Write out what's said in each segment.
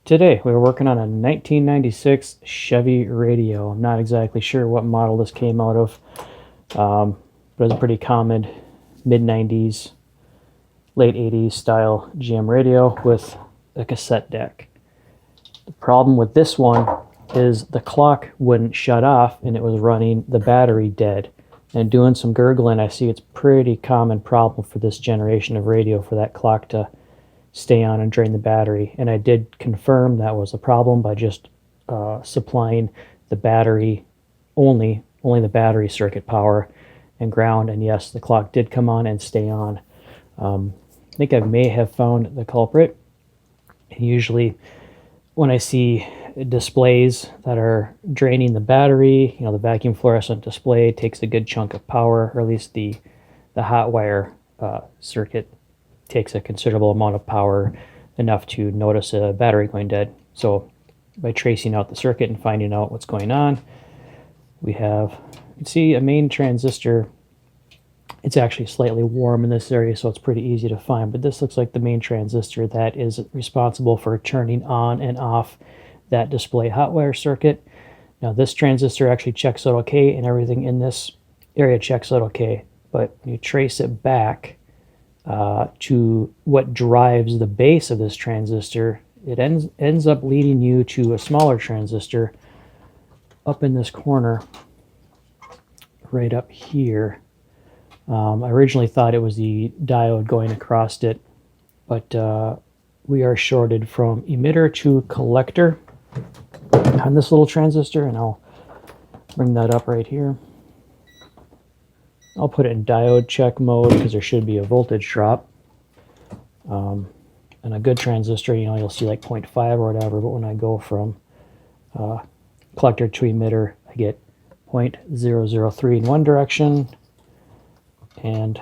Today we were working on a 1996 Chevy radio. I'm not exactly sure what model this came out of, but it was a pretty common mid-90s, late 80s style GM radio with a cassette deck. The problem with this one is the clock wouldn't shut off and it was running the battery dead. And doing some gurgling, I see it's a pretty common problem for this generation of radio for that clock to stay on and drain the battery. And I did confirm that was a problem by just supplying the battery only the battery circuit power and ground, and yes, the clock did come on and stay on. I think I may have found the culprit. And usually when I see displays that are draining the battery, the vacuum fluorescent display takes a good chunk of power, or at least the hot wire circuit takes a considerable amount of power, enough to notice a battery going dead. So by tracing out the circuit and finding out what's going on, we have, you can see a main transistor. It's actually slightly warm in this area, so it's pretty easy to find, but this looks like the main transistor that is responsible for turning on and off that display hot wire circuit. Now this transistor actually checks out okay, and everything in this area checks out okay, but when you trace it back to what drives the base of this transistor, it ends up leading you to a smaller transistor up in this corner, right up here. I originally thought it was the diode going across it, but we are shorted from emitter to collector on this little transistor, and I'll bring that up right here. I'll put it in diode check mode because there should be a voltage drop. And a good transistor, you'll see like 0.5 or whatever, but when I go from collector to emitter, I get 0.003 in one direction and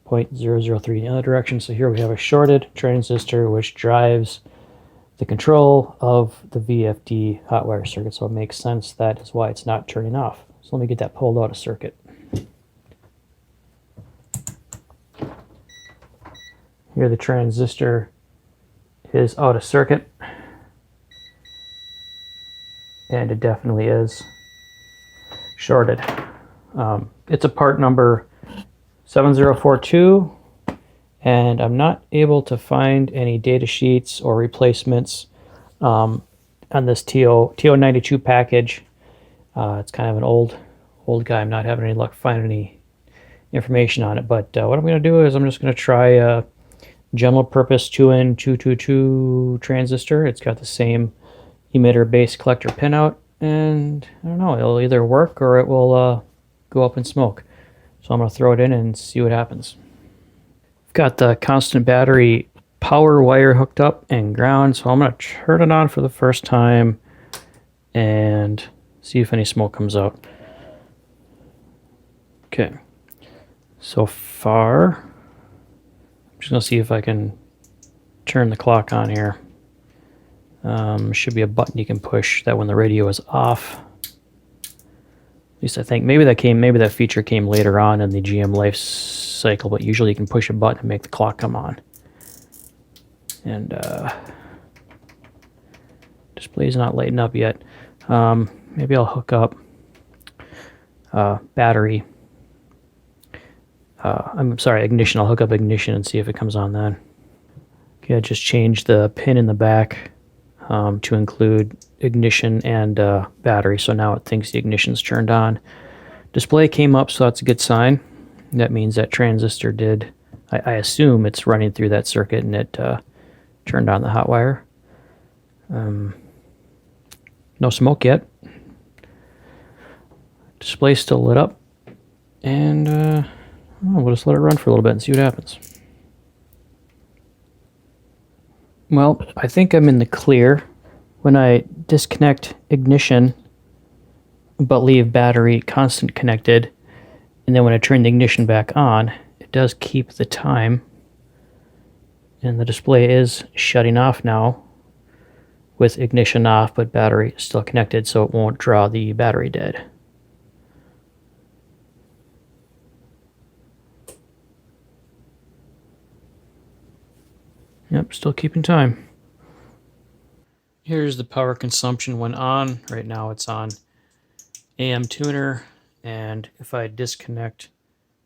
0.003 in the other direction. So here we have a shorted transistor which drives the control of the VFD hot wire circuit. So it makes sense that is why it's not turning off. So let me get that pulled out of circuit. Here the transistor is out of circuit, and it definitely is shorted. It's a part number 7042, and I'm not able to find any data sheets or replacements on this TO92 package. It's kind of an old guy. I'm not having any luck finding any information on it, but what I'm going to do is I'm just going to try a general purpose 2N222 transistor. It's got the same emitter base collector pinout, and I don't know, it'll either work or it will go up in smoke. So I'm going to throw it in and see what happens. I've got the constant battery power wire hooked up and ground, so I'm going to turn it on for the first time and see if any smoke comes out. Okay, so far, I'm just going to see if I can turn the clock on here. Should be a button you can push that when the radio is off. At least I think maybe that feature came later on in the GM life cycle, but usually you can push a button and make the clock come on. And display's not lighting up yet. Maybe I'll hook up battery. I'm sorry, ignition. I'll hook up ignition and see if it comes on then. Okay, I just changed the pin in the back to include ignition and battery, so now it thinks the ignition's turned on. Display came up, so that's a good sign. That means that transistor did, I assume it's running through that circuit and it turned on the hot wire. No smoke yet. Display's still lit up, and we'll just let it run for a little bit and see what happens. Well, I think I'm in the clear. When I disconnect ignition but leave battery constant connected, and then when I turn the ignition back on, it does keep the time, and the display is shutting off now with ignition off but battery still connected, so it won't draw the battery dead. Yep, still keeping time. Here's the power consumption when on. Right now it's on AM tuner, and if I disconnect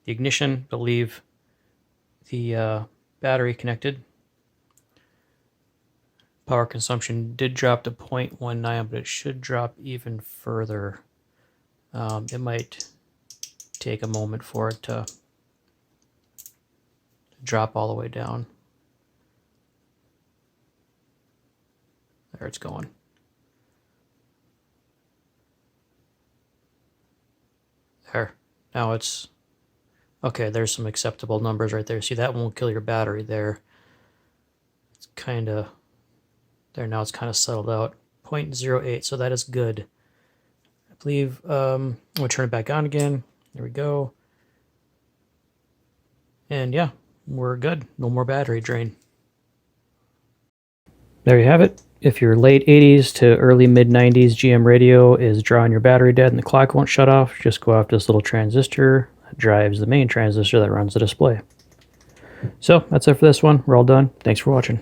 the ignition but leave the battery connected, power consumption did drop to 0.19, but it should drop even further. It might take a moment for it to drop all the way down. There it's going. There. Now it's okay. There's some acceptable numbers right there. See, that won't kill your battery there. It's kind of there now. It's kind of settled out. 0.08. So that is good. I believe I'm gonna turn it back on again. There we go. And yeah, we're good. No more battery drain. There you have it. If your late 80s to early mid 90s GM radio is drawing your battery dead and the clock won't shut off, just go after this little transistor that drives the main transistor that runs the display. So that's it for this one. We're all done. Thanks for watching.